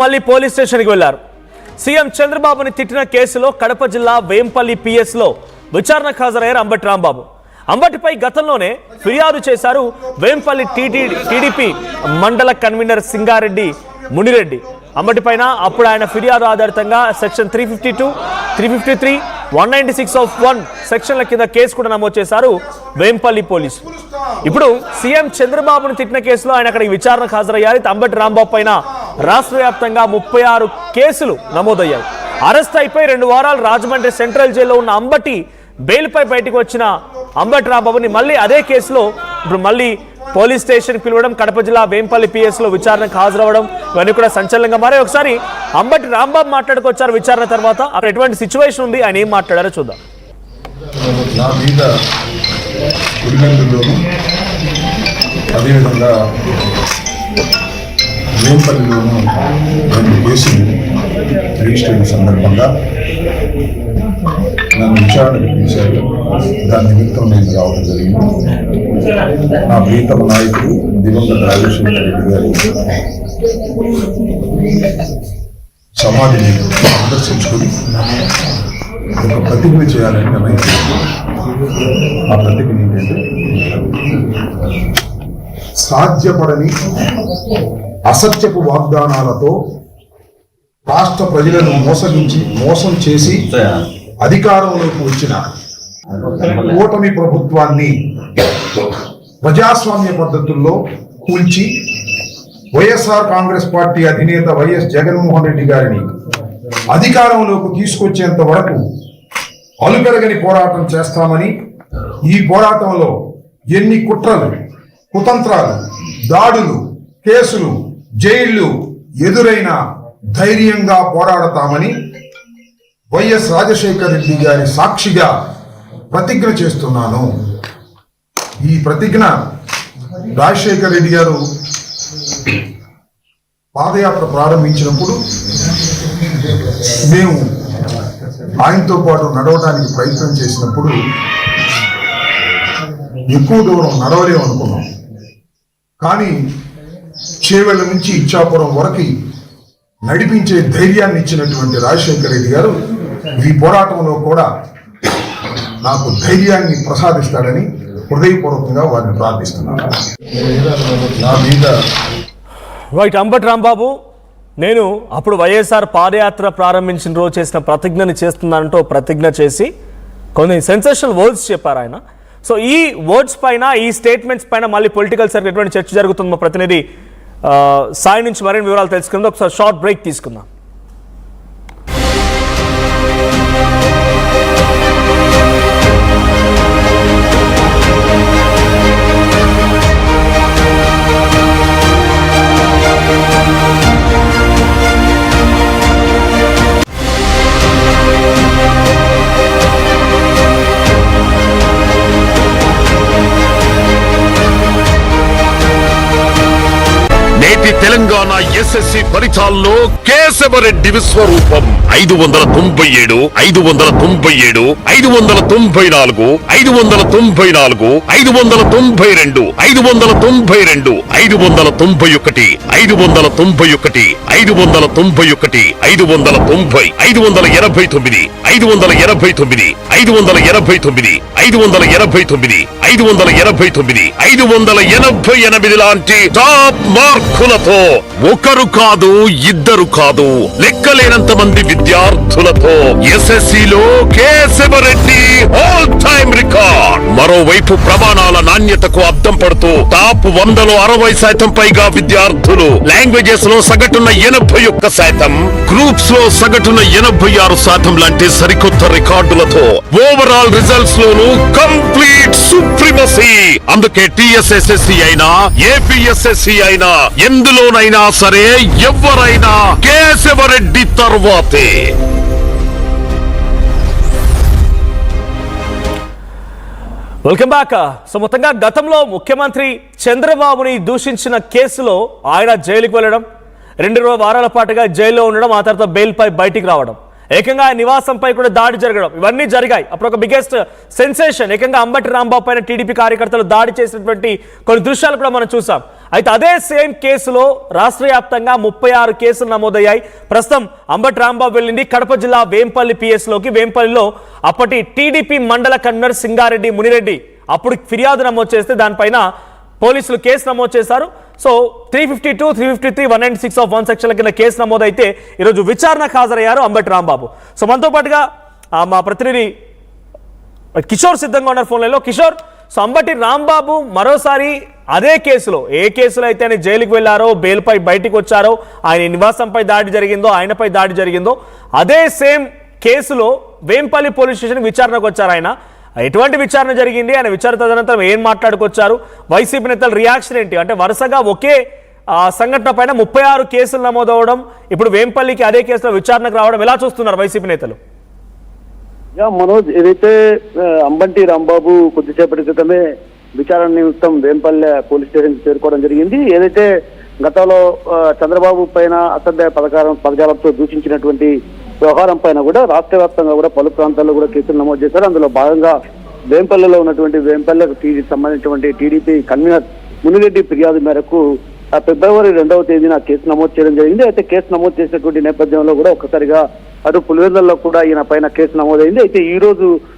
మళ్ళీ పోలీస్ స్టేషన్కి వెళ్లారు. సీఎం చంద్రబాబుని తిట్టిన కేసులో కడప జిల్లా వేంపల్లి పిఎస్లో విచారణకు హాజరయ్యారు అంబటి రాంబాబు. అంబటిపై గతంలోనే ఫిర్యాదు చేశారు వేంపల్లి టీడీపీ మండల కన్వీనర్ సింగారెడ్డి మునిరెడ్డి. అంబటిపైన అప్పుడు ఆయన ఫిర్యాదు ఆధారితంగా సెక్షన్ 352, 353, 196 సెక్షన్ల కింద కేసు కూడా నమోదు చేశారు వేంపల్లి పోలీసు. ఇప్పుడు సీఎం చంద్రబాబును తిట్టిన కేసులో ఆయన అక్కడికి విచారణకు హాజరయ్యారు. అంబటి రాంబాబు పైన రాష్ట్ర వ్యాప్తంగా 36 కేసులు నమోదయ్యాయి. అరెస్ట్ అయిపోయి 2 వారాలు రాజమండ్రి సెంట్రల్ జైల్లో ఉన్న అంబటి బెయిల్పై బయటకు వచ్చిన అంబటి రాంబాబుని మళ్ళీ అదే కేసులో ఇప్పుడు మళ్ళీ పోలీస్ స్టేషన్ పిలవడం, కడప జిల్లా వేంపల్లి పిఎస్లో విచారణకు హాజరవడం ఇవన్నీ కూడా సంచలనంగా మారాయి. ఒకసారి అంబటి రాంబాబు మాట్లాడుకొచ్చారు విచారణ తర్వాత. అక్కడ ఎటువంటి సిచ్యువేషన్ ఉంది, ఆయన ఏం మాట్లాడారో చూద్దాం. నా మీద పులివెందుల్లోను అదేవిధంగా వేంపల్లిలోను 2 కేసులు రిజిస్టర్ అయిన సందర్భంగా నన్ను విచారణకు పిలిచారు. దాని నిమిత్తం నేను రావడం జరిగింది. నా ప్రీతమ నాయకుడు దివంగత రాజశేఖర రెడ్డి గారి సమాధిని సందర్శించుకుని ఒక ప్రతిజ్ఞ చేయాలని నిర్ణయించారు. ఆ ప్రతిజ్ఞ ఏంటంటే, సాధ్యపడని అసత్యపు వాగ్దానాలతో రాష్ట్ర ప్రజలను మోసం చేసి అధికారంలోకి వచ్చిన కూటమి ప్రభుత్వాన్ని ప్రజాస్వామ్య పద్ధతుల్లో కూల్చి వైఎస్ఆర్ కాంగ్రెస్ పార్టీ అధినేత వైఎస్ జగన్మోహన్ రెడ్డి గారిని అధికారంలోకి తీసుకొచ్చేంత వరకు అలుపెరగని పోరాటం చేస్తామని, ఈ పోరాటంలో ఎన్ని కుట్రలు, కుతంత్రాలు, దాడులు, కేసులు, జైళ్లు ఎదురైనా ధైర్యంగా పోరాడతామని వైఎస్ రాజశేఖర రెడ్డి గారి సాక్షిగా ప్రతిజ్ఞ చేస్తున్నాను. ఈ ప్రతిజ్ఞ రాజశేఖర రెడ్డి గారు పాదయాత్ర ప్రారంభించినప్పుడు మేము ఆయనతో పాటు నడవడానికి ప్రయత్నం చేసినప్పుడు ఎక్కువ దూరం నడవలేము అనుకున్నాం. కానీ చేవెళ్ళ నుంచి ఇచ్చాపురం వరకు నడిపించే ధైర్యాన్ని ఇచ్చినటువంటి రాజశేఖర రెడ్డి గారు ఈ పోరాటంలో కూడా నాకు ధైర్యాన్ని ప్రసాదిస్తాడని హృదయపూర్వకంగా వారిని ప్రార్థిస్తున్నాను. నా మీద రైట్. అంబటి రాంబాబు, నేను అప్పుడు వైఎస్ఆర్ పాదయాత్ర ప్రారంభించిన రోజు చేసిన ప్రతిజ్ఞని చేస్తున్నానంటూ ప్రతిజ్ఞ చేసి కొన్ని సెన్సేషనల్ వర్డ్స్ చెప్పారు ఆయన. సో ఈ వర్డ్స్ పైన, ఈ స్టేట్మెంట్స్ పైన మళ్ళీ పొలిటికల్ సర్కిల్ ఎటువంటి చర్చ జరుగుతుంది. మా ప్రతినిధి సాయి నుంచి మరిన్ని వివరాలు తెలుసుకుందాం. ఒకసారి షార్ట్ బ్రేక్ తీసుకుందాం. తెలంగాణ ఎస్ఎస్సి ఫలితాల్లో కేశవరెడ్డి విశ్వరూపం 597, 597, 594, 594, 592, 592, 591, 591, 591, 590, 589, 589, 589, 589, 589, 588 లాంటి టాప్ మార్కులతో ఒకరు కాదు, ఇద్దరు కాదు, లెక్కలేనంత మంది విద్యార్థులతో ఎస్ఎస్సిలో కేశవరెడ్డి ఆల్ టైమ్ రికార్డ్. మరోవైపు ప్రమాణాల నాణ్యతకు అద్దం పడుతూ టాప్ 100లో 60% పైగా విద్యార్థులు, లాంగ్వేజెస్ లో సగటున 81%, గ్రూప్స్ లో సగటున 86% లాంటి సరికొత్త రికార్డులతో ఓవరాల్ రిజల్ట్స్ లోను కంప్లీట్ సుప్రీమసీ. అందుకే టీఎస్ఎస్ఎస్సి అయినా, ఏపీఎస్ఎస్సి అయినా, ఎందులోనైనా సరే ఎవరైనా కేశవరెడ్డి తర్వాతే. Welcome back. సో మొత్తంగా గతంలో ముఖ్యమంత్రి చంద్రబాబుని దూషించిన కేసులో ఆయన జైలుకు వెళ్ళడం, 2 వారాల పాటుగా జైల్లో ఉండడం, ఆ తర్వాత బెయిల్పై బయటికి రావడం, ఏకంగా నివాసంపై కూడా దాడి జరగడం ఇవన్నీ జరిగాయి. అప్పుడు ఒక బిగ్గెస్ట్ సెన్సేషన్ ఏకంగా అంబటి రాంబాబు పైన టీడీపీ కార్యకర్తలు దాడి చేసినటువంటి కొన్ని దృశ్యాలు కూడా మనం చూసాం. అయితే అదే సేమ్ కేసులో రాష్ట్ర వ్యాప్తంగా 36 కేసులు నమోదయ్యాయి. ప్రస్తుతం అంబటి రాంబాబు వెళ్ళింది కడప జిల్లా వేంపల్లి పిఎస్లోకి. వేంపల్లిలో అప్పటి టీడీపీ మండల కన్వీనర్ సింగారెడ్డి మునిరెడ్డి అప్పుడు ఫిర్యాదు నమోదు చేస్తే దానిపైన పోలీసులు కేసు నమోదు చేశారు. సో 352, 353, 196 ఆఫ్ 1 సెక్షన్ల కింద కేసు నమోదైతే ఈరోజు విచారణకు హాజరయ్యారు అంబటి రాంబాబు. సో మనతో పాటుగా మా ప్రతినిధి కిషోర్ సిద్ధంగా ఉన్నారు ఫోన్ లైన్లో. కిషోర్, సో అంబటి రాంబాబు మరోసారి అదే కేసులో, ఏ కేసులో అయితే ఆయన జైలుకి వెళ్లారో, బెయిల్పై బయటికి వచ్చారో, ఆయన నివాసంపై దాడి జరిగిందో, ఆయనపై దాడి జరిగిందో, అదే సేమ్ కేసులో వేంపల్లి పోలీస్ స్టేషన్ విచారణకు వచ్చారు ఆయన. ఎటువంటి విచారణ జరిగింది, ఆయన విచారణ తదనంతరం ఏం మాట్లాడుకొచ్చారు, వైసీపీ నేతల రియాక్షన్ ఏంటి? అంటే వరుసగా ఒకే సంఘటన పైన 36 కేసులు నమోదవడం, ఇప్పుడు వేంపల్లికి అదే కేసులో విచారణకు రావడం ఎలా చూస్తున్నారు వైసీపీ నేతలు? మనోజ్, ఏదైతే అంబటి రాంబాబు కొద్దిసేపటి క్రితమే విచారణ నిమిత్తం వేంపల్లె పోలీస్ స్టేషన్ చేరుకోవడం జరిగింది. ఏదైతే గతంలో చంద్రబాబు పైన అసభ్య పదజాలంతో దూషించినటువంటి వ్యవహారం పైన కూడా రాష్ట్ర వ్యాప్తంగా కూడా పలు ప్రాంతాల్లో కూడా కేసులు నమోదు చేశారు. అందులో భాగంగా వేంపల్లెలో ఉన్నటువంటి వేంపల్లెకు సంబంధించినటువంటి టీడీపీ కన్వీనర్ మునిరెడ్డి ఫిర్యాదు మేరకు ఫిబ్రవరి 2వ తేదీన కేసు నమోదు చేయడం జరిగింది. అయితే కేసు నమోదు చేసినటువంటి నేపథ్యంలో కూడా ఒక్కసారిగా అటు పులివెందులలో కూడా ఈయన పైన కేసు నమోదైంది. అయితే ఈ రోజు